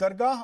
درگاہ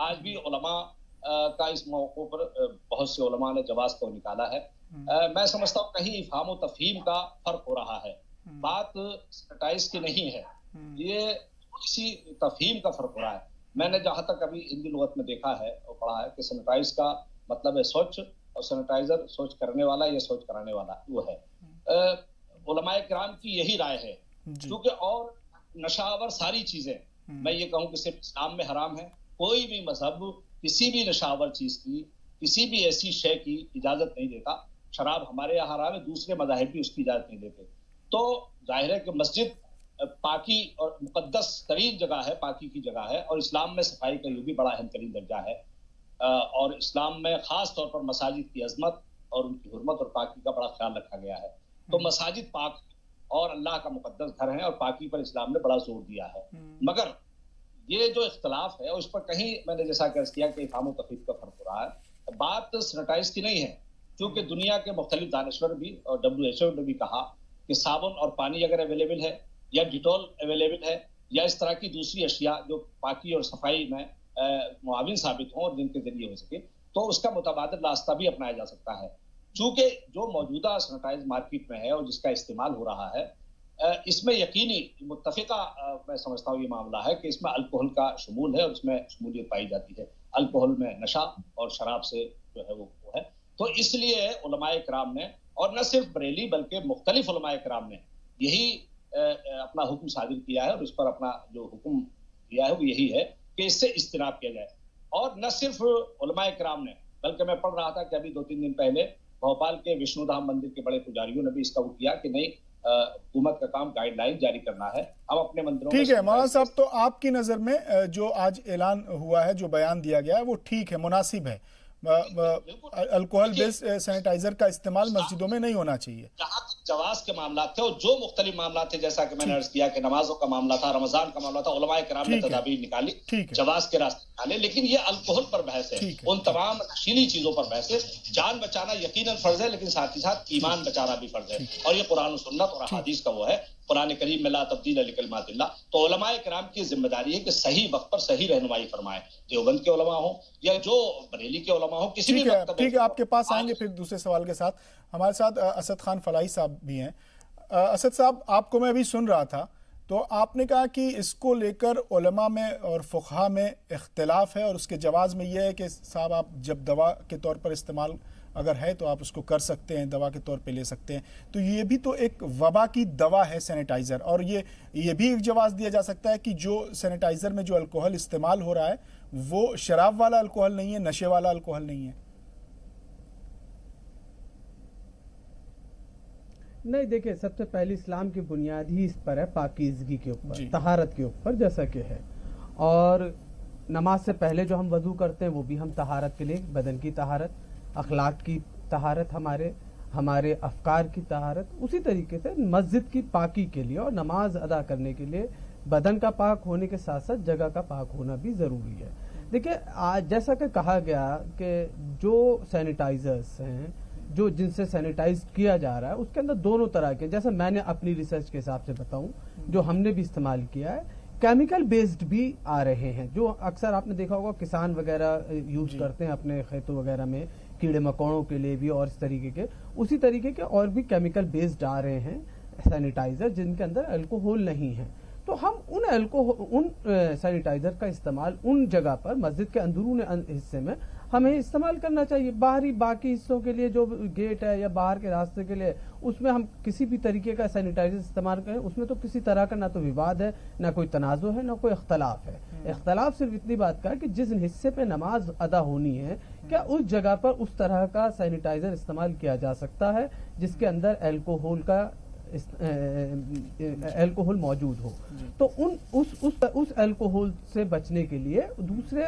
آج بھی علماء کا اس موقع پر بہت سے علماء نے جواز کو نکالا ہے. میں سمجھتا ہوں کہیں افہام و تفہیم کا فرق ہو رہا ہے, بات سینیٹائز کی نہیں ہے, یہ کسی تفہیم کا فرق ہو رہا ہے. میں نے جہاں تک ابھی ہندی لغت میں دیکھا ہے اور پڑھا ہے کہ سینیٹائز کا مطلب ہے سوچ, اور سینیٹائزر سوچ کرنے والا یا سوچ کرانے والا وہ ہے. علماء کرام کی یہی رائے ہے, کیونکہ اور نشاور ساری چیزیں میں یہ کہوں کہ صرف اسلام میں حرام ہے. کوئی بھی مذہب کسی بھی نشاور چیز کی, کسی بھی ایسی شے کی اجازت نہیں دیتا. شراب ہمارے یہاں حرام ہے, دوسرے مذاہب بھی اس کی اجازت نہیں دیتے. تو ظاہر ہے کہ مسجد پاکی اور مقدس ترین جگہ ہے, پاکی کی جگہ ہے, اور اسلام میں صفائی کا یہ بھی بڑا اہم ترین درجہ ہے. اور اسلام میں خاص طور پر مساجد کی عظمت اور ان کی حرمت اور پاکی کا بڑا خیال رکھا گیا ہے. تو مساجد پاک اور اللہ کا مقدس گھر ہے, اور پاکی پر اسلام نے بڑا زور دیا ہے. مگر یہ جو اختلاف ہے اس پر کہیں میں نے جیسا کہ عرض کیا کہ افہام و تفہیم کا فرق ہو رہا ہے. بات سینیٹائز کی نہیں ہے, کیونکہ دنیا کے مختلف دانشور بھی اور WHO نے بھی کہا کہ صابن اور پانی اگر اویلیبل ہے, یا ڈیٹول اویلیبل ہے, یا اس طرح کی دوسری اشیاء جو پاکی اور صفائی میں معاون ثابت ہوں اور جن کے ذریعے ہو سکے, تو اس کا متبادل راستہ بھی اپنایا جا سکتا ہے. چونکہ جو موجودہ سینیٹائز مارکیٹ میں ہے اور جس کا استعمال ہو رہا ہے, اس میں یقینی متفقہ میں سمجھتا ہوں یہ معاملہ ہے کہ اس میں الکوہل کا شمول ہے, اور اس میں شمولیت پائی جاتی ہے. الکوہل میں نشہ اور شراب سے جو ہے وہ ہے. تو اس لیے علماء کرام نے, اور نہ صرف بریلی بلکہ مختلف علماء کرام نے یہی اپنا حکم صادر کیا ہے, اور اس پر اپنا جو حکم دیا ہے وہ یہی ہے کہ اس سے اجتناب کیا جائے. اور نہ صرف علماء کرام نے, بلکہ میں پڑھ رہا تھا کہ ابھی 2-3 دن پہلے بھوپال کے وشنو دھام مندر کے بڑے پجاریوں نے بھی اس کا وہ کیا کہ نہیں, حکومت کا کام گائیڈ لائن جاری کرنا ہے, ہم اپنے مندروں. ٹھیک ہے مولانا صاحب, تو آپ کی نظر میں جو آج اعلان ہوا ہے, جو بیان دیا گیا ہے, وہ ٹھیک ہے, مناسب ہے؟ الکوہل بیس سینیٹائزر کا استعمال مسجدوں میں نہیں ہونا چاہیے. جہاں جواز کے معاملات تھے اور جو مختلف معاملات تھے, جیسا کہ میں نے عرض کیا کہ نمازوں کا معاملہ تھا, رمضان کا معاملہ تھا, علماء کرام نے تدابیر نکالی, جواز کے راستے نکالے. لیکن یہ الکوہل پر بحث ہے, ان تمام نشیلی چیزوں پر بحث ہے. جان بچانا یقیناً فرض ہے, لیکن ساتھ ہی ساتھ ایمان بچانا بھی فرض ہے, اور یہ قرآن و سنت اور احادیث کا وہ ہے. قرآن کریم میں لا تبدیل لکلمات اللہ. تو علماء کرام کی ذمہ داری ہے کہ صحیح وقت پر صحیح رہنمائی فرمائیں, دیوبند کے علماء ہوں یا جو بریلی کے علماء ہوں, کسی بھی وقت. ٹھیک ہے, آپ کے پاس آئیں گے پھر دوسرے سوال کے ساتھ. ہمارے ساتھ اسد خان فلاحی صاحب بھی ہیں. اسد صاحب, آپ کو میں ابھی سن رہا تھا, تو آپ نے کہا کہ اس کو لے کر علماء میں اور فقہاء میں اختلاف ہے, اور اس کے جواز میں یہ ہے کہ صاحب آپ جب دوا کے طور پر استعمال اگر ہے تو آپ اس کو کر سکتے ہیں, دوا کے طور پہ لے سکتے ہیں. تو یہ بھی تو ایک وبا کی دوا ہے سینیٹائزر, اور یہ بھی ایک جواز دیا جا سکتا ہے کہ جو سینیٹائزر میں جو الکوہل استعمال ہو رہا ہے وہ شراب والا الکوہل نہیں ہے, نشے والا الکوہل نہیں ہے. نہیں, دیکھیں, سب سے پہلی اسلام کی بنیاد ہی اس پر ہے پاکیزگی کے اوپر, طہارت کے اوپر, جیسا کہ ہے. اور نماز سے پہلے جو ہم وضو کرتے ہیں وہ بھی ہم طہارت کے لیے, بدن کی طہارت, اخلاق کی طہارت, ہمارے افکار کی طہارت. اسی طریقے سے مسجد کی پاکی کے لیے اور نماز ادا کرنے کے لیے بدن کا پاک ہونے کے ساتھ ساتھ جگہ کا پاک ہونا بھی ضروری ہے. دیکھیں, جیسا کہ کہا گیا کہ جو سینیٹائزرز ہیں, جن سے سینیٹائز کیا جا رہا ہے, اس کے اندر دونوں طرح کے, جیسا میں نے اپنی ریسرچ کے حساب سے بتاؤں, جو ہم نے بھی استعمال کیا ہے, کیمیکل بیسڈ بھی آ رہے ہیں, جو اکثر آپ نے دیکھا ہوگا کسان وغیرہ یوز کرتے ہیں اپنے کھیتوں وغیرہ میں, کیڑے مکوڑوں کے لیے بھی, اور اس طریقے کے, اسی طریقے کے اور بھی کیمیکل بیسڈ آ رہے ہیں سینیٹائزر, جن کے اندر الکوہول نہیں ہے. تو ہم ان سینیٹائزر کا استعمال ان جگہ پر, مسجد کے اندرون حصے میں ہمیں استعمال کرنا چاہیے. باقی حصوں کے لیے جو گیٹ ہے یا باہر کے راستے کے لیے, اس میں ہم کسی بھی طریقے کا سینیٹائزر استعمال کریں, اس میں تو کسی طرح کا نہ تو وواد ہے, نہ کوئی تنازع ہے, نہ کوئی اختلاف ہے. اختلاف صرف اتنی بات کا ہے کہ جس حصے پہ نماز ادا ہونی ہے, کیا اس جگہ پر اس طرح کا سینیٹائزر استعمال کیا جا سکتا ہے جس کے اندر الکوہول موجود ہو. تو اس الکوہول سے بچنے کے لیے دوسرے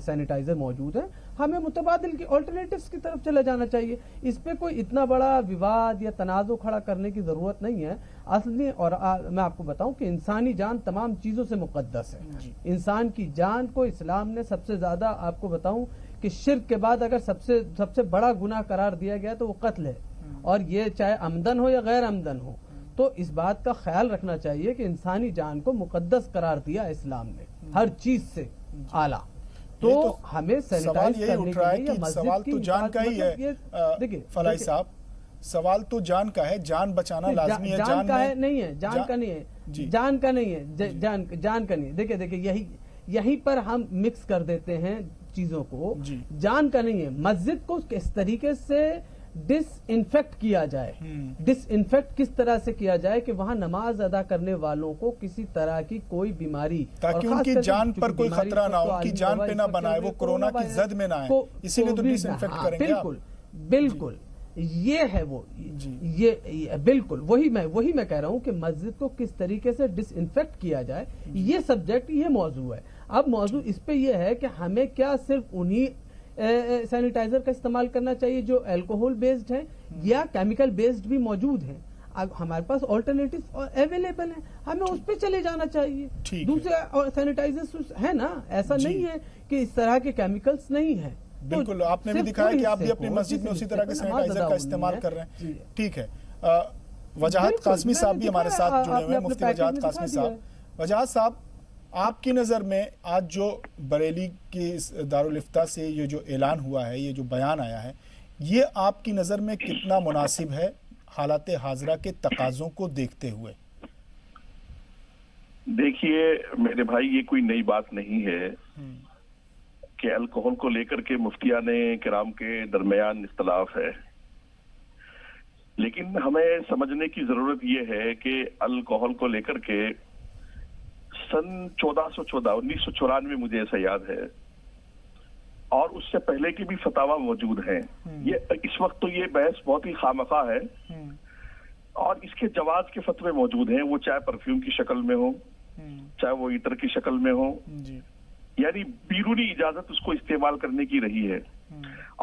سینیٹائزر موجود ہیں. ہمیں متبادل کی آلٹرنیٹیوز کی طرف چلے جانا چاہیے. اس پہ کوئی اتنا بڑا وواد یا تنازع کھڑا کرنے کی ضرورت نہیں ہے اصل میں. اور میں آپ کو بتاؤں کہ انسانی جان تمام چیزوں سے مقدس ہے. انسان کی جان کو اسلام نے سب سے زیادہ, آپ کو بتاؤں کہ شرک کے بعد اگر سب سے بڑا گناہ قرار دیا گیا تو وہ قتل ہے, اور یہ چاہے عمدن ہو یا غیر عمدن ہو. تو اس بات کا خیال رکھنا چاہیے کہ انسانی جان کو مقدس قرار دیا اسلام نے, ہر چیز سے اعلیٰ. تو ہمیں سوال یہی اٹھ رہا ہے کہ سوال تو جان کا ہی ہے فلاحی صاحب، سوال تو جان کا ہے، جان بچانا لازمی ہے، جان کا ہے نہیں ہے، جان کا نہیں ہے، جان کا نہیں ہے، جان کا نہیں ہے. دیکھیں یہیں پر ہم مکس کر دیتے ہیں چیزوں کو. جان کا نہیں ہے، مسجد کو اس طریقے سے ڈس انفیکٹ کیا جائے. ڈس انفیکٹ کس طرح سے کیا جائے کہ وہاں نماز ادا کرنے والوں کو کسی طرح کی کوئی بیماری، تاکہ ان کی جان پر کوئی خطرہ نہ ہو، ان کی جان پہ نہ بنائے، وہ کورونا کی زد میں نہ آئے، اسی لیے تو ڈس انفیکٹ کریں گے. بالکل یہ ہے وہ، یہ بالکل وہی میں کہہ رہا ہوں کہ مسجد کو کس طریقے سے ڈس انفیکٹ کیا جائے، یہ سبجیکٹ، یہ موضوع ہے. اب موضوع اس پہ یہ ہے کہ ہمیں کیا صرف انہی سینیٹائزر کا استعمال کرنا چاہیے جو الکوہول بیسڈ ہیں، یا کیمیکل بیسڈ بھی موجود ہیں. اب ہمارے پاس آلٹرنیٹو اویلیبل ہیں، ہمیں اس پہ چلے جانا چاہیے. دوسرے سینیٹائزر ہے نا، ایسا نہیں ہے کہ اس طرح کے کیمیکلز نہیں ہیں. بالکل، آپ نے بھی دکھایا کہ آپ بھی اپنی مسجد میں اسی طرح کے سینیٹائزر کا استعمال کر رہے ہیں. ٹھیک ہے، وجاہت قاسمی صاحب بھی ہمارے ساتھ جڑے ہوئے ہیں، مفتی وجاہت قاسمی صاحب. وجاہت صاحب، آپ کی نظر میں آج جو بریلی کی دارالافتاء سے یہ جو اعلان ہوا ہے، یہ جو بیان آیا ہے، یہ آپ کی نظر میں کتنا مناسب ہے حالات حاضرہ کے تقاضوں کو دیکھتے ہوئے؟ دیکھیے میرے بھائی، یہ کوئی نئی بات نہیں ہے کہ الکوہل کو لے کر کے مفتیان کرام کے درمیان اختلاف ہے، لیکن ہمیں سمجھنے کی ضرورت یہ ہے کہ الکوہل کو لے کر کے سن 1994 مجھے ایسا یاد ہے، اور اس سے پہلے کی بھی فتاویٰ موجود ہیں. یہ اس وقت تو یہ بحث بہت ہی خامخواہ ہے، اور اس کے جواز کے فتوے موجود ہیں، وہ چاہے پرفیوم کی شکل میں ہو، چاہے وہ عطر کی شکل میں ہو، یعنی بیرونی اجازت اس کو استعمال کرنے کی رہی ہے.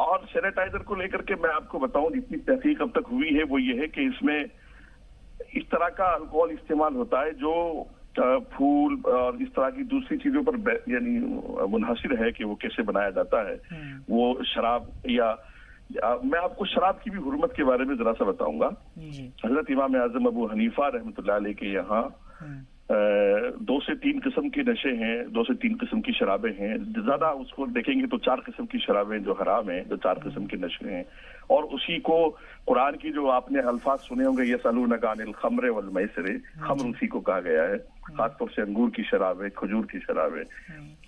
اور سینیٹائزر کو لے کر کے میں آپ کو بتاؤں، جتنی تحقیق اب تک ہوئی ہے وہ یہ ہے کہ اس میں اس طرح کا الکوہل استعمال ہوتا ہے جو پھول اور اس طرح کی دوسری چیزوں پر یعنی منحصر ہے کہ وہ کیسے بنایا جاتا ہے. وہ شراب، یا میں آپ کو شراب کی بھی حرمت کے بارے میں ذرا سا بتاؤں گا. حضرت امام اعظم ابو حنیفہ رحمۃ اللہ علیہ کے یہاں 2 سے 3 قسم کے نشے ہیں، 2 سے 3 قسم کی شرابیں ہیں. زیادہ اس کو دیکھیں گے تو 4 قسم کی شرابیں جو حرام ہیں، جو 4 قسم کے نشے ہیں. اور اسی کو قرآن کی جو آپ نے الفاظ سنے ہوں گے، یسألونک عن الخمر والمیسر، خمر اسی کو کہا گیا ہے، خاص طور سے انگور کی شرابیں، کھجور کی شرابیں.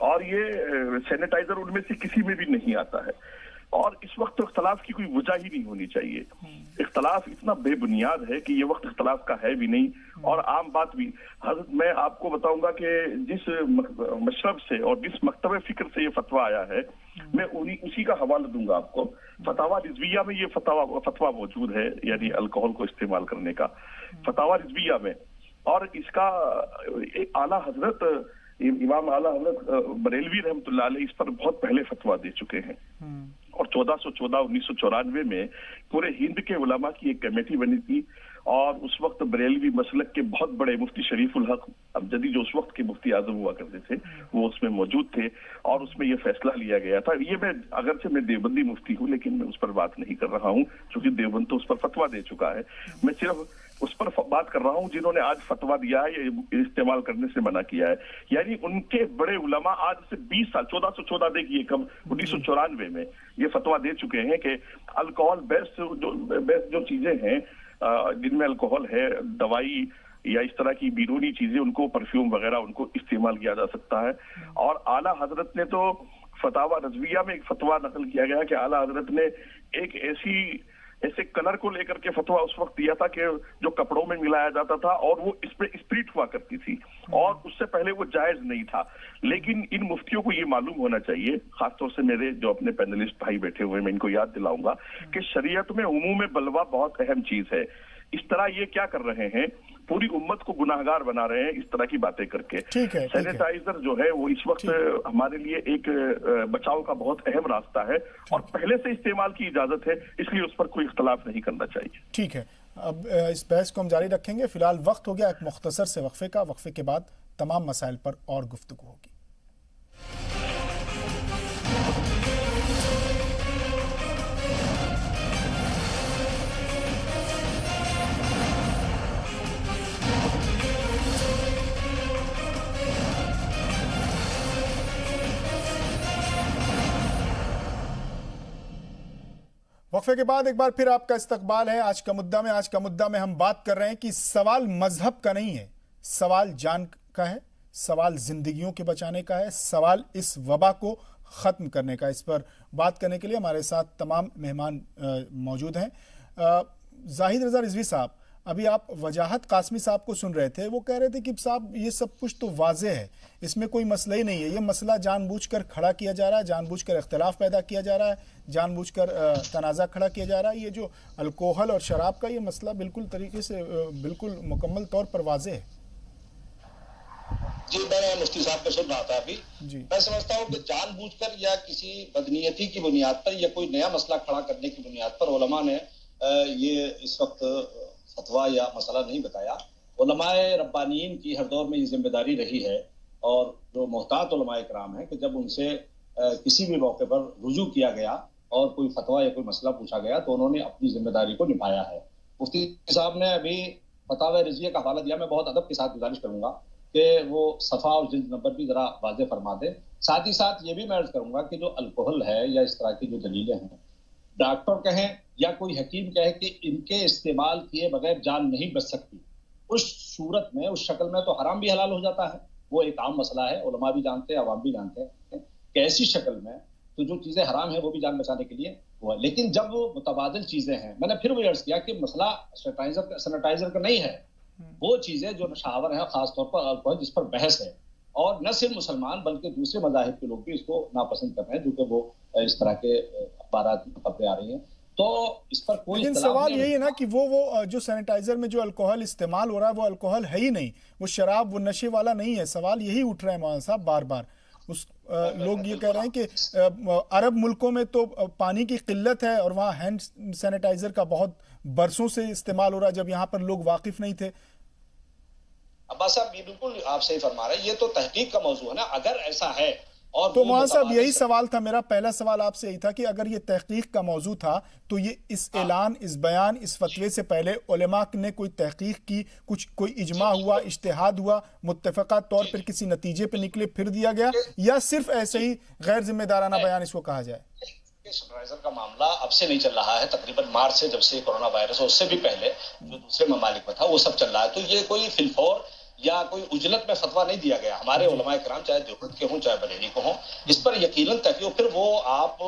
اور یہ سینیٹائزر ان میں سے کسی میں بھی نہیں آتا ہے. اور اس وقت تو اختلاف کی کوئی وجہ ہی نہیں ہونی چاہیے. اختلاف اتنا بے بنیاد ہے کہ یہ وقت اختلاف کا ہے بھی نہیں، اور عام بات بھی. حضرت میں آپ کو بتاؤں گا کہ جس مشرب سے اور جس مکتب فکر سے یہ فتویٰ آیا ہے، میں اسی کا حوالہ دوں گا آپ کو. فتاویٰ رضویہ میں یہ فتویٰ موجود ہے، یعنی الکوہل کو استعمال کرنے کا فتاویٰ رضویہ میں. اور اس کا اعلیٰ حضرت امام اعلیٰ حضرت بریلوی رحمۃ اللہ علیہ اس پر بہت پہلے فتویٰ دے چکے ہیں. اور 1994 میں پورے ہند کے علماء کی ایک کمیٹی بنی تھی، اور اس وقت بریلوی مسلک کے بہت بڑے مفتی شریف الحق ابجدی، جو اس وقت کے مفتی اعظم ہوا کرتے تھے، وہ اس میں موجود تھے، اور اس میں یہ فیصلہ لیا گیا تھا. یہ میں اگرچہ میں دیوبندی مفتی ہوں، لیکن میں اس پر بات نہیں کر رہا ہوں چونکہ دیوبند تو اس پر فتویٰ دے چکا ہے. میں صرف اس پر بات کر رہا ہوں جنہوں نے آج فتویٰ دیا ہے یا استعمال کرنے سے منع کیا ہے. یعنی ان کے بڑے علماء آج سے 20 سال 1414 دیکھیے کب 1994 میں یہ فتویٰ دے چکے ہیں کہ الکوہل بیسڈ جو چیزیں ہیں جن میں الکوہل ہے، دوائی یا اس طرح کی بیرونی چیزیں، ان کو پرفیوم وغیرہ ان کو استعمال کیا جا سکتا ہے. اور اعلیٰ حضرت نے تو فتاویٰ رضویہ میں ایک فتویٰ نقل کیا گیا کہ اعلیٰ حضرت نے ایک ایسے کلر کو لے کر کے فتویٰ اس وقت دیا تھا کہ جو کپڑوں میں ملایا جاتا تھا، اور وہ اس پہ اسپریٹ ہوا کرتی تھی، اور اس سے پہلے وہ جائز نہیں تھا. لیکن ان مفتیوں کو یہ معلوم ہونا چاہیے، خاص طور سے میرے جو اپنے پینلسٹ بھائی بیٹھے ہوئے، میں ان کو یاد دلاؤں گا کہ شریعت میں عموم بلوہ بہت اہم چیز ہے. اس طرح یہ کیا کر رہے ہیں، پوری امت کو گناہگار بنا رہے ہیں اس طرح کی باتیں کر کے. سینیٹائزر جو ہے وہ اس وقت ہمارے لیے ایک بچاؤ کا بہت اہم راستہ ہے، اور پہلے سے استعمال کی اجازت ہے، اس لیے اس پر کوئی اختلاف نہیں کرنا چاہیے. ٹھیک ہے، اب اس بحث کو ہم جاری رکھیں گے. فی الحال وقت ہو گیا ایک مختصر سے وقفے کا. وقفے کے بعد تمام مسائل پر اور گفتگو ہوگی. وقفے کے بعد ایک بار پھر آپ کا استقبال ہے آج کا مدعا میں ہم بات کر رہے ہیں کہ سوال مذہب کا نہیں ہے، سوال جان کا ہے، سوال زندگیوں کے بچانے کا ہے، سوال اس وبا کو ختم کرنے کا۔ اس پر بات کرنے کے لیے ہمارے ساتھ تمام مہمان موجود ہیں۔ زاہد رضا رضوی صاحب، ابھی آپ وجاہت قاسمی صاحب کو سن رہے تھے، وہ کہہ رہے تھے کہ صاحب یہ سب کچھ تو واضح ہے، اس میں کوئی مسئلہ ہی نہیں ہے، یہ مسئلہ جان بوجھ کر کھڑا کیا جا رہا ہے، جان بوجھ کر اختلاف پیدا کیا جا رہا ہے، جان بوجھ کر تنازع کھڑا کیا جا رہا ہے۔ یہ جو الکوحل اور شراب کا یہ مسئلہ بالکل طریقے سے بالکل مکمل طور پر واضح ہے۔ جی، میں مفتی صاحب کو سن رہا تھا ابھی۔ میں سمجھتا ہوں کہ جان بوجھ کر یا کسی بدنیتی کی بنیاد پر یا کوئی نیا مسئلہ کھڑا کرنے کی بنیاد پر علماء نے یہ اس وقت فتویٰ یا مسئلہ نہیں بتایا۔ علماء ربانیین کی ہر دور میں یہ ذمہ داری رہی ہے، اور جو محتاط علماء کرام ہیں کہ جب ان سے کسی بھی موقع پر رجوع کیا گیا اور کوئی فتویٰ یا کوئی مسئلہ پوچھا گیا تو انہوں نے اپنی ذمہ داری کو نبھایا ہے۔ مفتی صاحب نے ابھی فتاوی رضویہ کا حوالہ دیا، میں بہت ادب کے ساتھ گزارش کروں گا کہ وہ صفحہ اور جلد نمبر بھی ذرا واضح فرما دیں۔ ساتھ ہی ساتھ یہ بھی میں عرض کروں گا کہ جو الکوحل ہے یا اس طرح کی جو دلیلیں ہیں، ڈاکٹر کہیں یا کوئی حکیم کہے کہ ان کے استعمال کیے بغیر جان نہیں بچ سکتی، اس صورت میں اس شکل میں تو حرام بھی حلال ہو جاتا ہے۔ وہ ایک عام مسئلہ ہے، علماء بھی جانتے ہیں، عوام بھی جانتے ہیں کہ ایسی شکل میں تو جو چیزیں حرام ہیں وہ بھی جان بچانے کے لیے وہ ہے۔ لیکن جب وہ متبادل چیزیں ہیں، میں نے پھر وہی عرض کیا کہ مسئلہ سینیٹائزر کا نہیں ہے، وہ چیزیں جو نشاور ہیں خاص طور پر الکوحل جس پر بحث ہے، اور نہ صرف مسلمان بلکہ دوسرے مذاہب کے لوگ بھی اس کو ناپسند کر رہے ہیں، جو کہ وہ اس طرح کے اخبارات میں خبریں آ رہی ہیں۔ تو اس پر کوئی لیکن سوال یہی ہے نا کہ وہ جو سینیٹائزر میں جو الکوحل استعمال ہو رہا ہے وہ الکوحل ہے ہی نہیں، وہ شراب وہ نشے والا نہیں ہے۔ سوال یہی اٹھ رہا ہے مولانا صاحب بار بار۔ لوگ یہ کہہ رہے ہیں کہ عرب ملکوں میں تو پانی کی قلت ہے اور وہاں ہینڈ سینیٹائزر کا بہت برسوں سے استعمال ہو رہا ہے، جب یہاں پر لوگ واقف نہیں تھے۔ عباس صاحب یہ بالکل آپ صحیح فرما رہے ہیں، یہ تو تحقیق کا موضوع ہے نا۔ اگر ایسا ہے اور تو مولانا صاحب یہی سوال تھا میرا، پہلا سوال آپ سے یہی تھا کہ اگر یہ تحقیق کا موضوع تھا تو یہ اس اعلان، اس بیان، اس فتوے سے پہلے علماء نے کوئی تحقیق کی، کوئی اجماع ہوا، اجتہاد ہوا، متفقہ طور پر کسی نتیجے پہ نکلے پھر دیا گیا، یا صرف ایسے ہی غیر ذمہ دارانہ بیان اس کو کہا جائے؟ سینیٹائزر کا معاملہ اب سے نہیں چل رہا ہے، تقریباً مارچ سے، جب سے کورونا وائرس اور اس سے بھی پہلے جو دوسرے ممالک میں تھا وہ سب چل رہا ہے۔ تو یہ کوئی فی الفور یا کوئی اجلت میں فتویٰ نہیں دیا گیا۔ ہمارے علماء کرام چاہے دیوبند کے ہوں چاہے بریلی کو ہوں، اس پر یقیناً تحقیق۔ پھر وہ آپ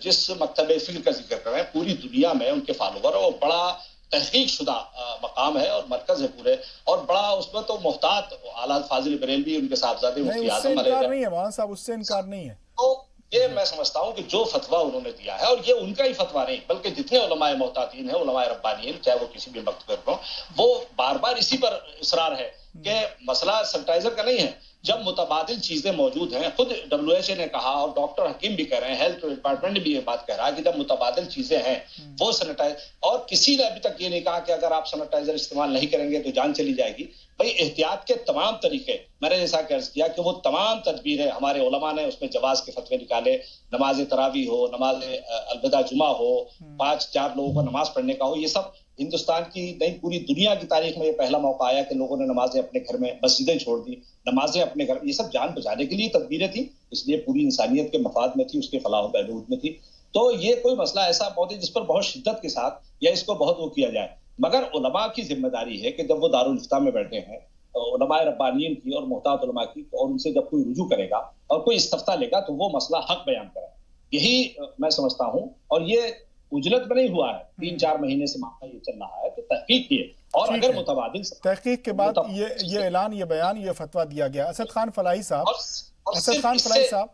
جس مکتب فکر کا ذکر کر رہے ہیں، پوری دنیا میں ان کے فالوور اور بڑا تحقیق شدہ مقام ہے اور مرکز ہے پورے، اور بڑا اس میں تو محتاط اعلیٰ فاضل بریلوی ان کے صاحبزادے مفتی اعظم نہیں ہے مولانا صاحب، اس سے انکار نہیں ہے۔ تو یہ میں سمجھتا ہوں کہ جو فتویٰ انہوں نے دیا ہے، اور یہ ان کا ہی فتویٰ نہیں بلکہ جتنے علماء محتاطین ہیں، علماء ربانیین، چاہے وہ کسی بھی مکتب پر ہوں، وہ بار بار اسی پر اصرار ہے کہ مسئلہ سینیٹائزر کا نہیں ہے۔ جب متبادل چیزیں موجود ہیں، خود WHO نے کہا اور ڈاکٹر حکیم بھی کہہ رہے ہیں، ہیلتھ ڈپارٹمنٹ نے بھی یہ بات کہہ رہا ہے کہ جب متبادل چیزیں ہیں وہ سینیٹائزر، اور کسی نے ابھی تک یہ نہیں کہا کہ اگر آپ سینیٹائزر استعمال نہیں کریں گے تو جان چلی جائے گی۔ بھائی احتیاط کے تمام طریقے، میں نے جیسا کہ عرض کیا کہ وہ تمام تدبیریں ہمارے علماء نے اس میں جواز کے فتوے نکالے، نماز تراویح ہو، نماز الوداع جمعہ ہو، 5-4 لوگوں کو نماز پڑھنے کا ہو، یہ سب ہندوستان کی نہیں پوری دنیا کی تاریخ میں یہ پہلا موقع آیا کہ لوگوں نے نمازیں اپنے گھر میں، مسجدیں چھوڑ دی، نمازیں اپنے گھر، یہ سب جان بچانے کے لیے تدبیریں تھیں، اس لیے پوری انسانیت کے مفاد میں تھی، اس کے فلاح و بہبود میں تھی۔ تو یہ کوئی مسئلہ ایسا بہت ہے جس پر بہت شدت کے ساتھ یا اس کو بہت وہ کیا جائے، مگر علماء کی ذمہ داری ہے کہ جب وہ دارالافتاء میں بیٹھے ہیں، علماء ربانیین کی اور محتاط علماء کی، اور ان سے جب کوئی رجوع کرے گا اور کوئی استفتاء لے گا تو وہ مسئلہ حق بیان کرے، یہی میں سمجھتا ہوں۔ اور یہ اجلت میں نہیں ہوا ہے، 3-4 مہینے سے معاملہ یہ چل رہا ہے، تو تحقیق کیے، اور اگر متبادل تحقیق کے بعد یہ اعلان، یہ بیان، یہ فتویٰ دیا گیا۔ اسد خان فلاحی صاحب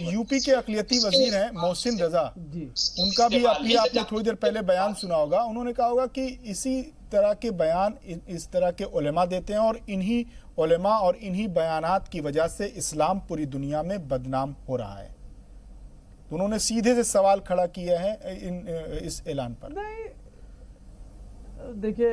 یو پی کے اقلیتی وزیر ہیں محسن رضا، ان کا بھی آپ نے تھوڑی دیر پہلے بیان سنا ہوگا، انہوں نے کہا ہوگا کہ اسی طرح کے بیان اس طرح کے علماء دیتے ہیں اور انہی علماء اور انہی بیانات کی وجہ سے اسلام پوری دنیا میں بدنام ہو رہا ہے۔ تو انہوں نے سیدھے سے سوال کھڑا کیا ہے اس اعلان پر۔ دیکھیے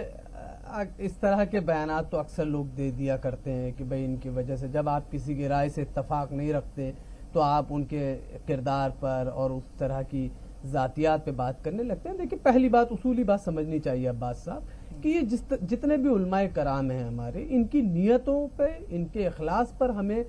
اس طرح کے بیانات تو اکثر لوگ دے دیا کرتے ہیں کہ بھئی ان کی وجہ سے جب آپ کسی کی رائے سے اتفاق نہیں رکھتے تو آپ ان کے کردار پر اور اس طرح کی ذاتیات پہ بات کرنے لگتے ہیں۔ دیکھیے پہلی بات، اصولی بات سمجھنی چاہیے عباس صاحب کہ یہ جتنے بھی علماء کرام ہیں ہمارے، ان کی نیتوں پہ، ان کے اخلاص پر ہمیں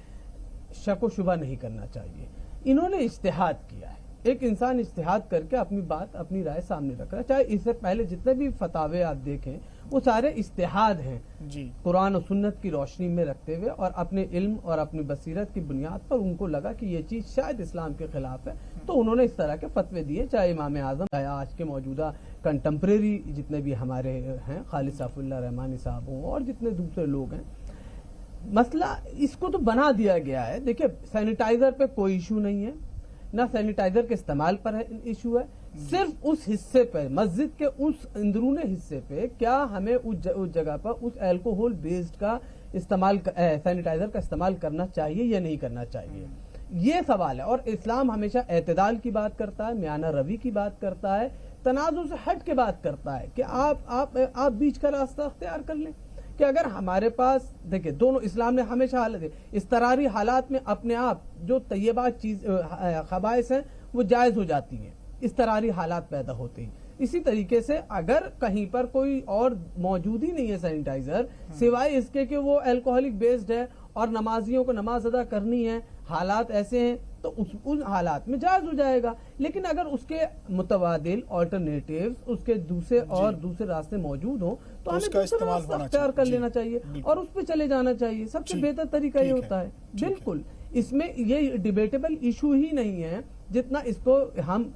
شک و شبہ نہیں کرنا چاہیے۔ انہوں نے اجتہاد کیا ہے، ایک انسان اجتہاد کر کے اپنی بات اپنی رائے سامنے رکھ رہا ہے، چاہے اس سے پہلے جتنے بھی فتاوے آپ دیکھیں وہ سارے اجتہاد ہیں جی قرآن و سنت کی روشنی میں رکھتے ہوئے، اور اپنے علم اور اپنی بصیرت کی بنیاد پر ان کو لگا کہ یہ چیز شاید اسلام کے خلاف ہے، تو انہوں نے اس طرح کے فتوے دیے، چاہے امام اعظم، چاہے آج کے موجودہ کنٹمپریری جتنے بھی ہمارے ہیں خالد صاف اللہ رحمانی صاحب ہوں اور جتنے دوسرے لوگ ہیں۔ مسئلہ اس کو تو بنا دیا گیا ہے، دیکھیں سینیٹائزر پہ کوئی ایشو نہیں ہے، نہ سینیٹائزر کے استعمال پر ایشو ہے، صرف اس حصے پہ، مسجد کے اس اندرون حصے پہ کیا ہمیں اس جگہ پر اس الکوہول بیسڈ کا استعمال، سینیٹائزر کا استعمال کرنا چاہیے یا نہیں کرنا چاہیے، یہ سوال ہے۔ اور اسلام ہمیشہ اعتدال کی بات کرتا ہے، میانہ روی کی بات کرتا ہے، تنازع سے ہٹ کے بات کرتا ہے کہ آپ بیچ کا راستہ اختیار کر لیں، کہ اگر ہمارے پاس دیکھیں دونوں، اسلام نے ہمیشہ حالت اضطراری حالات میں اپنے آپ جو طیبات چیز خبائث ہیں وہ جائز ہو جاتی ہیں، اضطراری حالات پیدا ہوتے ہیں۔ اسی طریقے سے اگر کہیں پر کوئی اور موجود ہی نہیں ہے سینیٹائزر سوائے اس کے کہ وہ الکوہلک بیسڈ ہے اور نمازیوں کو نماز ادا کرنی ہے، حالات ایسے ہیں تو ان حالات میں جائز ہو جائے گا، لیکن اگر اس کے متبادل آلٹرنیٹیوز، اس کے دوسرے راستے موجود ہوں تو ہمیں دوسرا راستہ اختیار کر لینا چاہیے اور اس پہ چلے جانا چاہیے، سب سے بہتر طریقہ یہ ہوتا ہے۔ بالکل اس میں یہ ڈیبیٹیبل ایشو ہی نہیں ہے جتنا اس کو ہم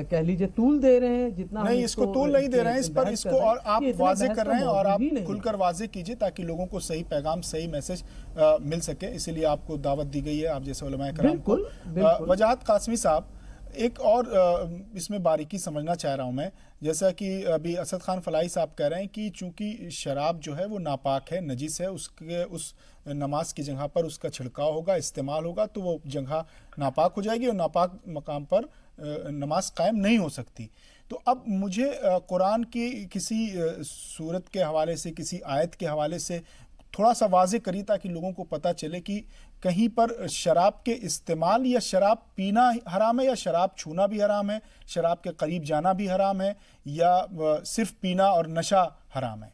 کہہ لیجئے طول دے رہے ہیں، جتنا نہیں اس کو طول نہیں دے رہے ہیں، اس پر اس کو اور آپ واضح کر رہے ہیں اور آپ کھل کر واضح کیجئے تاکہ لوگوں کو صحیح پیغام، صحیح میسج مل سکے، اسی لیے آپ کو دعوت دی گئی ہے، آپ جیسے علماء کرام کو۔ وجاہت قاسمی صاحب، ایک اور اس میں باریکی سمجھنا چاہ رہا ہوں میں، جیسا کہ ابھی اسد خان فلاحی صاحب کہہ رہے ہیں کہ چونکہ شراب جو ہے وہ ناپاک ہے، نجس ہے، اس نماز کی جگہ پر اس کا چھڑکاؤ ہوگا، استعمال ہوگا تو وہ جگہ ناپاک ہو جائے گی اور ناپاک مقام پر نماز قائم نہیں ہو سکتی۔ تو اب مجھے قرآن کی کسی سورت کے حوالے سے، کسی آیت کے حوالے سے تھوڑا سا واضح کریے تاکہ لوگوں کو پتہ چلے کہ کہیں پر شراب کے استعمال یا شراب پینا حرام ہے یا شراب چھونا بھی حرام ہے، شراب کے قریب جانا بھی حرام ہے، یا صرف پینا اور نشہ حرام ہے۔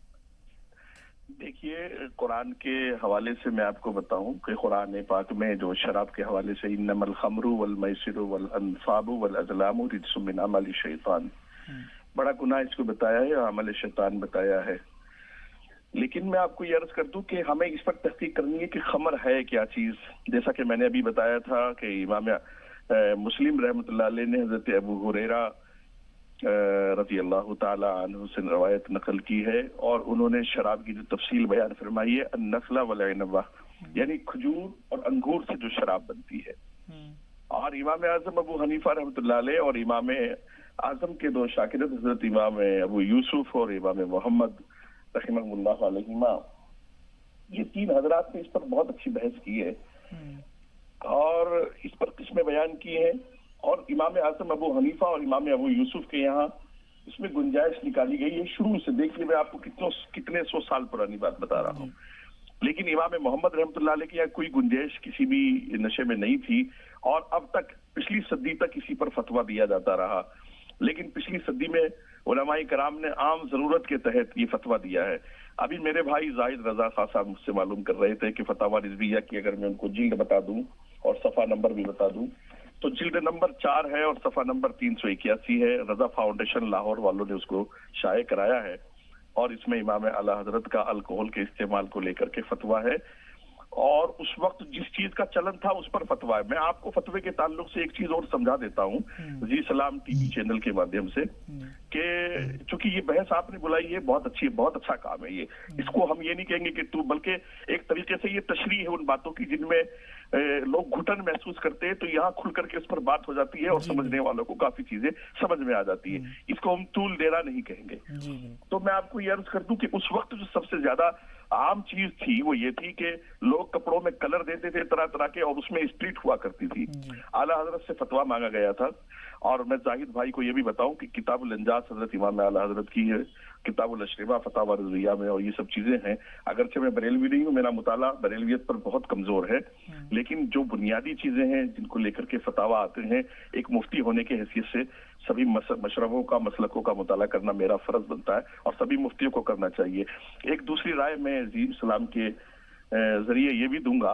دیکھیے قرآن کے حوالے سے میں آپ کو بتاؤں کہ قرآن پاک میں جو شراب کے حوالے سے انما الخمر والمیسر والانصاب والازلام رجس من عمل الشیطان، بڑا گناہ اس کو بتایا ہے، عمل شیطان بتایا ہے۔ لیکن میں آپ کو یہ عرض کر دوں کہ ہمیں اس پر تحقیق کرنی ہے کہ خمر ہے کیا چیز۔ جیسا کہ میں نے ابھی بتایا تھا کہ امام مسلم رحمۃ اللہ علیہ نے حضرت ابو ہریرہ رضی اللہ تعالی عنہ سے روایت نقل کی ہے، اور انہوں نے شراب کی جو تفصیل بیان فرمائی ہے، النخل والعنبہ، یعنی کھجور اور انگور سے جو شراب بنتی ہے۔ اور امام اعظم ابو حنیفہ رحمۃ اللہ علیہ اور امام اعظم کے دو شاگرد حضرت امام ابو یوسف اور امام محمد رحمہ اللہ علیہما، یہ تین حضرات نے اس پر بہت اچھی بحث کی ہے اور اس پر قسمیں بیان کی ہیں، اور امام اعظم ابو حنیفہ اور امام ابو یوسف کے یہاں اس میں گنجائش نکالی گئی ہے شروع سے۔ دیکھیے میں آپ کو کتنے سو سال پرانی بات بتا رہا ہوں، لیکن امام محمد رحمۃ اللہ علیہ کے یہاں کوئی گنجائش کسی بھی نشے میں نہیں تھی، اور اب تک پچھلی صدی تک اسی پر فتویٰ دیا جاتا رہا۔ لیکن پچھلی صدی میں علماء کرام نے عام ضرورت کے تحت یہ فتویٰ دیا ہے۔ ابھی میرے بھائی زاہد رضا خان صاحب مجھ سے معلوم کر رہے تھے کہ فتاوی رضویہ کی اگر میں ان کو جلد بتا دوں اور صفحہ نمبر بھی بتا دوں تو جلد نمبر 4 ہے اور صفحہ نمبر 381 ہے۔ رضا فاؤنڈیشن لاہور والوں نے اس کو شائع کرایا ہے، اور اس میں امام اعلیٰ حضرت کا الکوہل کے استعمال کو لے کر کے فتویٰ ہے، اور اس وقت جس چیز کا چلن تھا اس پر فتویٰ ہے۔ میں آپ کو فتوے کے تعلق سے ایک چیز اور سمجھا دیتا ہوں جی سلام ٹی وی چینل کے مادھیم سے، کہ چونکہ یہ بحث آپ نے بلائی ہے، بہت اچھی، بہت اچھا کام ہے یہ۔ اس کو ہم یہ نہیں کہیں گے کہ بلکہ ایک طریقے سے یہ تشریح ہے ان باتوں کی جن میں لوگ گھٹن محسوس کرتے ہیں، تو یہاں کھل کر کے اس پر بات ہو جاتی ہے اور سمجھنے والوں کو کافی چیزیں سمجھ میں آ جاتی ہے۔ اس کو ہم طول دینا نہیں کہیں گے۔ تو میں آپ کو یہ عرض کر دوں کہ اس وقت جو سب سے زیادہ عام چیز تھی وہ یہ تھی کہ لوگ کپڑوں میں کلر دیتے تھے طرح طرح کے، اور اس میں اسپرٹ ہوا کرتی تھی۔ اعلیٰ حضرت سے فتویٰ مانگا گیا تھا، اور میں زاہد بھائی کو یہ بھی بتاؤں کہ کتاب الانجاز حضرت امام اعلیٰ حضرت کی ہے، کتاب الاشربہ فتاوی رضویہ میں، اور یہ سب چیزیں ہیں۔ اگرچہ میں بریلوی نہیں ہوں، میرا مطالعہ بریلویت پر بہت کمزور ہے، لیکن جو بنیادی چیزیں ہیں جن کو لے کر کے فتاوی آتے ہیں، ایک مفتی ہونے کی حیثیت سے سبھی مشربوں کا، مسلکوں کا مطالعہ کرنا میرا فرض بنتا ہے، اور سبھی مفتیوں کو کرنا چاہیے۔ ایک دوسری رائے میں اسلام کے ذریعے یہ بھی دوں گا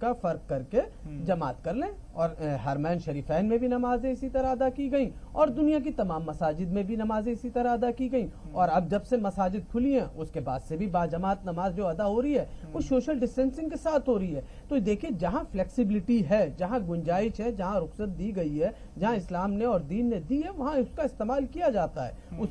کا فرق کر کے جماعت کر لیں. اور حرمین شریفین میں بھی نمازیں اسی طرح ادا کی گئیں اور دنیا کی تمام مساجد میں بھی نمازیں اسی طرح ادا کی گئیں. اور اب جب سے مساجد کھلی ہیں اس کے بعد سے بھی باجماعت نماز جو ادا ہو رہی ہے وہ سوشل ڈسٹینسنگ کے ساتھ ہو رہی ہے. تو دیکھیں جہاں فلیکسیبلٹی ہے، جہاں گنجائش ہے، جہاں رخصت دی گئی ہے، جہاں اسلام نے اور دین نے دی ہے، وہاں اس کا استعمال کیا جاتا ہے. اس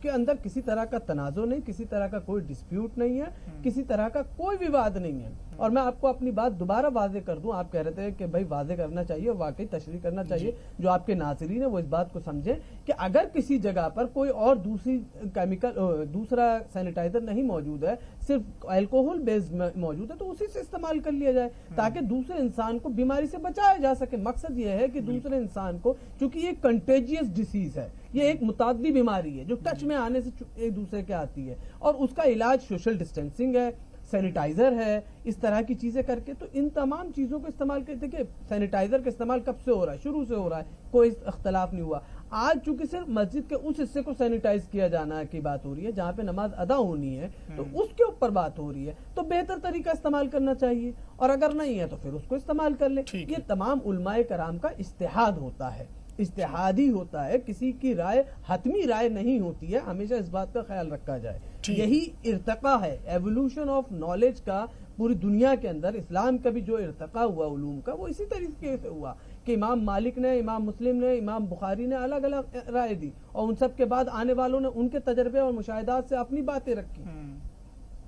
کے اندر کسی طرح کا تنازع نہیں، کسی طرح کا کوئی ڈسپیوٹ نہیں ہے، کسی طرح کا کوئی وواد نہیں ہے. اور میں آپ کو اپنی بات دوبارہ واضح کر دوں، آپ کہہ رہے تھے کہ بھائی واضح کرنا چاہیے، واقعی تشریح کرنا چاہیے. جو آپ کے ناظرین ہیں وہ اس بات کو سمجھیں کہ اگر کسی جگہ پر کوئی اور دوسرا سینیٹائزر نہیں موجود ہے، صرف الکوہل بیس موجود ہے، تو اسی سے استعمال کر لیا جائے تاکہ دوسرے انسان کو بیماری سے بچایا جا سکے. مقصد یہ ہے کہ دوسرے انسان کو، چونکہ یہ کنٹیجیس ڈیزیز ہے، یہ ایک متعدی بیماری ہے جو ٹچ میں آنے سے ایک دوسرے کے آتی ہے، اور اس کا علاج سوشل ڈسٹینسنگ ہے، سینیٹائزر ہے، اس طرح کی چیزیں کر کے. تو ان تمام چیزوں کو استعمال کرتے کہ سینیٹائزر کا استعمال کب سے ہو رہا ہے؟ شروع سے ہو رہا ہے، کوئی اختلاف نہیں ہوا. آج چونکہ صرف مسجد کے اس حصے کو سینیٹائز کیا جانا کی بات ہو رہی ہے جہاں پہ نماز ادا ہونی ہے، تو اس کے اوپر بات ہو رہی ہے. تو بہتر طریقہ استعمال کرنا چاہیے، اور اگر نہیں ہے تو پھر اس کو استعمال کر لیں. یہ تمام علماء کرام کا اجتہاد ہوتا ہے، اجتہادی ہوتا ہے، کسی کی رائے حتمی رائے نہیں ہوتی ہے. ہمیشہ اس بات کا خیال رکھا جائے. یہی ارتقا ہے، ایوولوشن آف نالج کا پوری دنیا کے اندر. اسلام کا بھی جو ارتقا ہوا علوم کا، وہ اسی طریقے سے ہوا کہ امام مالک نے، امام مسلم نے، امام بخاری نے الگ الگ رائے دی، اور ان سب کے بعد آنے والوں نے ان کے تجربے اور مشاہدات سے اپنی باتیں رکھی.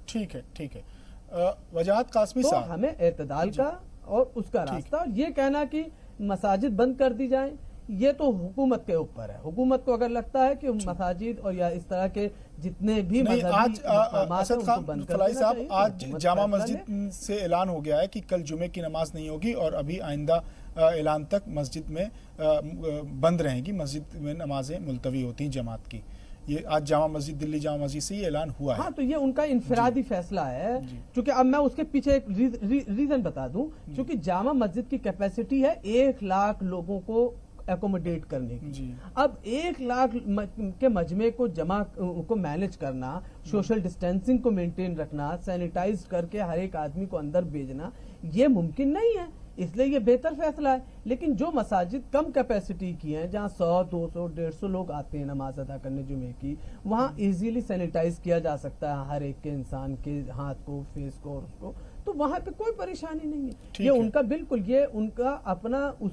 ٹھیک ہے، ٹھیک ہے. وجاہت قاسمی صاحب، تو ہمیں اعتدال کا اور اس کا راستہ، اور یہ کہنا کہ مساجد بند کر دی جائیں، یہ تو حکومت کے اوپر ہے. حکومت کو اگر لگتا ہے کہ مساجد اور یا اس طرح کے جتنے بھی فلاحی صاحب، آج جامع مسجد سے اعلان ہو گیا ہے کہ کل جمعے کی نماز نہیں ہوگی، اور ابھی آئندہ اعلان تک مسجد میں بند رہیں گی، مسجد میں نمازیں ملتوی ہوتی ہیں جماعت کی. یہ آج جامع مسجد، دلی جامع مسجد سے یہ اعلان ہوا ہے. ہاں، تو یہ ان کا انفرادی فیصلہ ہے. چونکہ اب میں اس کے پیچھے ایک ریزن بتا دوں. چونکہ جامع مسجد کی کیپیسٹی ہے 1 لاکھ لوگوں کو ایکوموڈیٹ کرنے کی. اب 1 لاکھ کے مجمع کو جمع کو مینج کرنا، سوشل ڈسٹینسنگ کو مینٹین رکھنا، سینیٹائز کر کے ہر ایک آدمی کو اندر بھیجنا، یہ ممکن نہیں ہے. اس لیے یہ بہتر فیصلہ ہے. لیکن جو مساجد کم کیپیسٹی کی ہیں، جہاں 100 200 150 لوگ آتے ہیں نماز ادا کرنے جمعے کی، وہاں ایزیلی سینیٹائز کیا جا سکتا ہے ہر ایک کے، انسان کے ہاتھ کو، فیس کو اور اس کو. تو وہاں پہ کوئی پریشانی نہیں ہے. یہ ان کا بالکل، یہ ان کا اپنا اس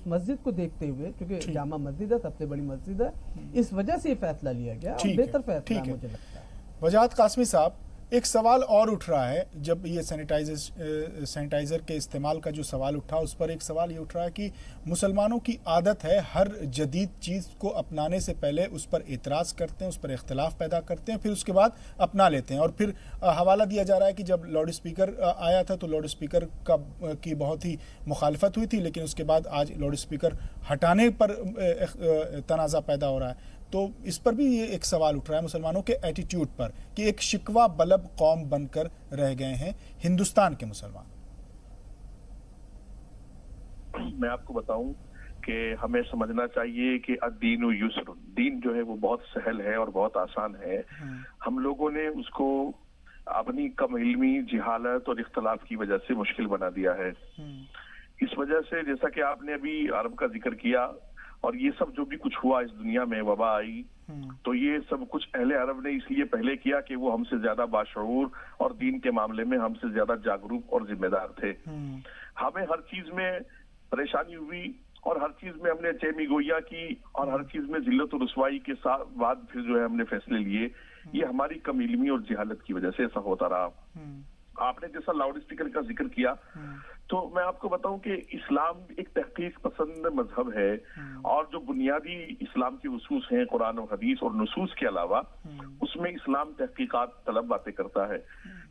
مسجد کو دیکھتے ہوئے، کیونکہ جامع مسجد ہے، سب سے بڑی مسجد ہے، اس وجہ سے یہ فیصلہ لیا گیا، اور بہتر فیصلہ مجھے لگتا ہے. وجاہت قاسمی صاحب، ایک سوال اور اٹھ رہا ہے. جب یہ سینیٹائزر کے استعمال کا جو سوال اٹھا، اس پر ایک سوال یہ اٹھ رہا ہے کہ مسلمانوں کی عادت ہے ہر جدید چیز کو اپنانے سے پہلے اس پر اعتراض کرتے ہیں، اس پر اختلاف پیدا کرتے ہیں، پھر اس کے بعد اپنا لیتے ہیں. اور پھر حوالہ دیا جا رہا ہے کہ جب لاؤڈ اسپیکر آیا تھا تو لاؤڈ اسپیکر کی بہت ہی مخالفت ہوئی تھی، لیکن اس کے بعد آج لاؤڈ اسپیکر ہٹانے پر تنازع پیدا ہو رہا ہے. تو اس پر بھی یہ ایک سوال اٹھ رہا ہے مسلمانوں کے ایٹیٹیوڈ پر کہ ایک شکوہ بلب قوم بن کر رہ گئے ہیں ہندوستان کے مسلمان. میں آپ کو بتاؤں کہ ہمیں سمجھنا چاہیے کہ الدین یسر، دین جو ہے وہ بہت سہل ہے اور بہت آسان ہے. ہم لوگوں نے اس کو اپنی کم علمی، جہالت اور اختلاف کی وجہ سے مشکل بنا دیا ہے. اس وجہ سے جیسا کہ آپ نے ابھی عرب کا ذکر کیا، اور یہ سب جو بھی کچھ ہوا اس دنیا میں، وبا آئی، تو یہ سب کچھ اہل عرب نے اس لیے پہلے کیا کہ وہ ہم سے زیادہ باشعور اور دین کے معاملے میں ہم سے زیادہ جاگروک اور ذمہ دار تھے. ہمیں ہر چیز میں پریشانی ہوئی، اور ہر چیز میں ہم نے چیمی گوئیاں کی، اور ہر چیز میں ذلت و رسوائی کے ساتھ بعد پھر جو ہے ہم نے فیصلے لیے. یہ ہماری کم علمی اور جہالت کی وجہ سے ایسا ہوتا رہا. آپ نے جیسا لاؤڈ اسپیکر کا ذکر کیا، تو میں آپ کو بتاؤں کہ اسلام ایک تحقیق پسند مذہب ہے، اور جو بنیادی اسلام کے اصول ہیں قرآن و حدیث اور نصوص کے علاوہ، اس میں اسلام تحقیقات طلب باتیں کرتا ہے.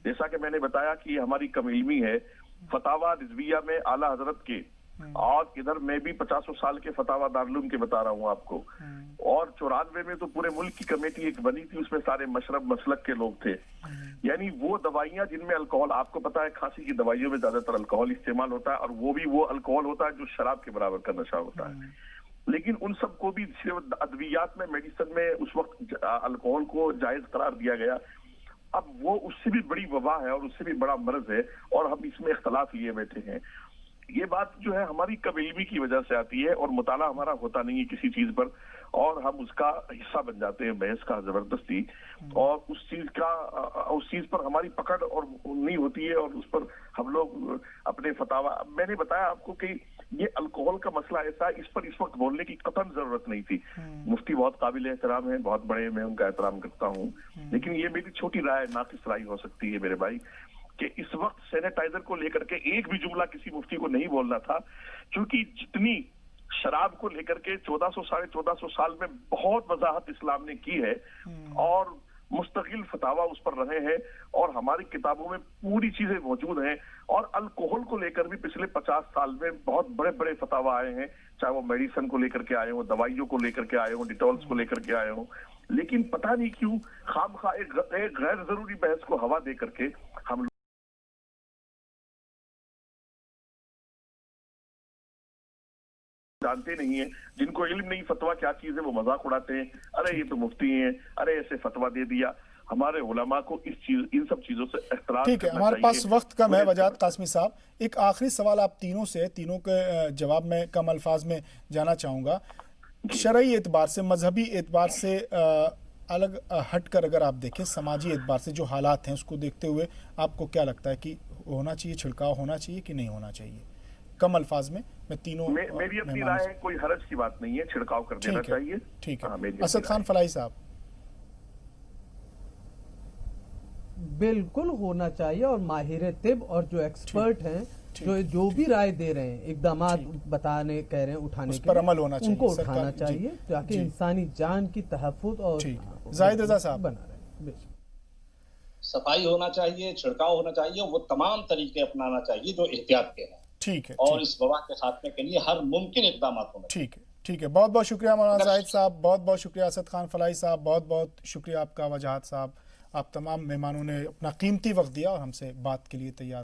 جیسا کہ میں نے بتایا کہ ہماری کم علمی ہے. فتاوی رضویہ میں اعلیٰ حضرت کے، اور ادھر میں بھی 50 سال کے فتاوی دارالعلوم کے بتا رہا ہوں آپ کو، اور 94 میں تو پورے ملک کی کمیٹی ایک بنی تھی، اس میں سارے مشرب مسلک کے لوگ تھے. یعنی وہ دوائیاں جن میں الکوہول، آپ کو پتا ہے کھانسی کی دوائیوں میں زیادہ تر الکوہول استعمال ہوتا ہے، اور وہ بھی وہ الکوہول ہوتا ہے جو شراب کے برابر کا نشہ ہوتا ہے. لیکن ان سب کو بھی صرف ادویات میں، میڈیسن میں اس وقت الکوہول کو جائز قرار دیا گیا. اب وہ اس سے بھی بڑی وبا ہے اور اس سے بھی بڑا مرض ہے اور ہم اس میں اختلاف لیے بیٹھے ہیں. یہ بات جو ہے ہماری کم علمی کی وجہ سے آتی ہے اور مطالعہ ہمارا ہوتا نہیں ہے کسی چیز پر اور ہم اس کا حصہ بن جاتے ہیں بحث کا زبردستی اور اس چیز پر ہماری پکڑ اور نہیں ہوتی ہے اور اس پر ہم لوگ اپنے فتاوا. میں نے بتایا آپ کو کہ یہ الکوہل کا مسئلہ ایسا ہے اس پر اس وقت بولنے کی قطعاً ضرورت نہیں تھی. مفتی بہت قابل احترام ہیں, بہت بڑے, میں ان کا احترام کرتا ہوں, لیکن یہ میری چھوٹی رائے, ناقص رائے ہو سکتی ہے میرے بھائی, کہ اس وقت سینیٹائزر کو لے کر کے ایک بھی جملہ کسی مفتی کو نہیں بولنا تھا, کیونکہ جتنی شراب کو لے کر کے 1400 سال میں بہت وضاحت اسلام نے کی ہے اور مستقل فتاوا اس پر رہے ہیں اور ہماری کتابوں میں پوری چیزیں موجود ہیں اور الکوہل کو لے کر بھی پچھلے 50 سال میں بہت بڑے بڑے فتاوا آئے ہیں, چاہے وہ میڈیسن کو لے کر کے آئے ہوں, دوائیوں کو لے کر کے آئے ہوں, ڈیٹولز کو لے کر کے آئے ہوں, لیکن پتہ نہیں کیوں خام خواہ ایک غیر ضروری بحث کو ہوا دے کر کے ہم جانتے نہیں ہیں, جن کو علم نہیں فتویٰ کیا چیز ہے وہ مذاق اڑاتے ہیں, ارے یہ تو مفتی ہیں, ارے ایسے فتویٰ دے دیا. ہمارے علماء کو ان سب چیزوں سے احتراز ٹھیک ہے, ہمارے پاس وقت کم ہے. وجاہت قاسمی صاحب, ایک آخری سوال آپ تینوں کے جواب میں کم الفاظ میں جانا چاہوں گا. شرعی اعتبار سے, مذہبی اعتبار سے الگ ہٹ کر اگر آپ دیکھیں, سماجی اعتبار سے جو حالات ہیں اس کو دیکھتے ہوئے آپ کو کیا لگتا ہے کہ ہونا چاہیے, چھڑکاؤ ہونا چاہیے کہ نہیں ہونا چاہیے؟ کم الفاظ میں میں تینوں. میری اپنی رائے ہے, کوئی حرج کی بات نہیں ہے, چھڑکاؤ کر دینا چاہیے. ٹھیک ہے. اسد خان فلاحی صاحب. بالکل ہونا چاہیے اور ماہر طب اور جو ایکسپرٹ ہیں جو بھی رائے دے رہے ہیں, اقدامات بتانے کہہ رہے ہیں اٹھانے پر عمل ہونا چاہیے, ان کو اٹھانا چاہیے تاکہ انسانی جان کی تحفظ اور زاہد رضا صاحب بنا رہے. صفائی ہونا چاہیے, چھڑکاؤ ہونا چاہیے, وہ تمام طریقے اپنانا چاہیے جو احتیاط کے ہیں. ٹھیک ہے. اور اس وبا کے خاتمے کے لیے ہر ممکن اقدامات ہونا چاہیے. ٹھیک ہے. بہت بہت شکریہ مولانا زاہد صاحب, بہت بہت شکریہ اسد خان فلاحی صاحب, بہت بہت شکریہ آپ کا وجاہت صاحب. آپ تمام مہمانوں نے اپنا قیمتی وقت دیا اور ہم سے بات کے لیے تیار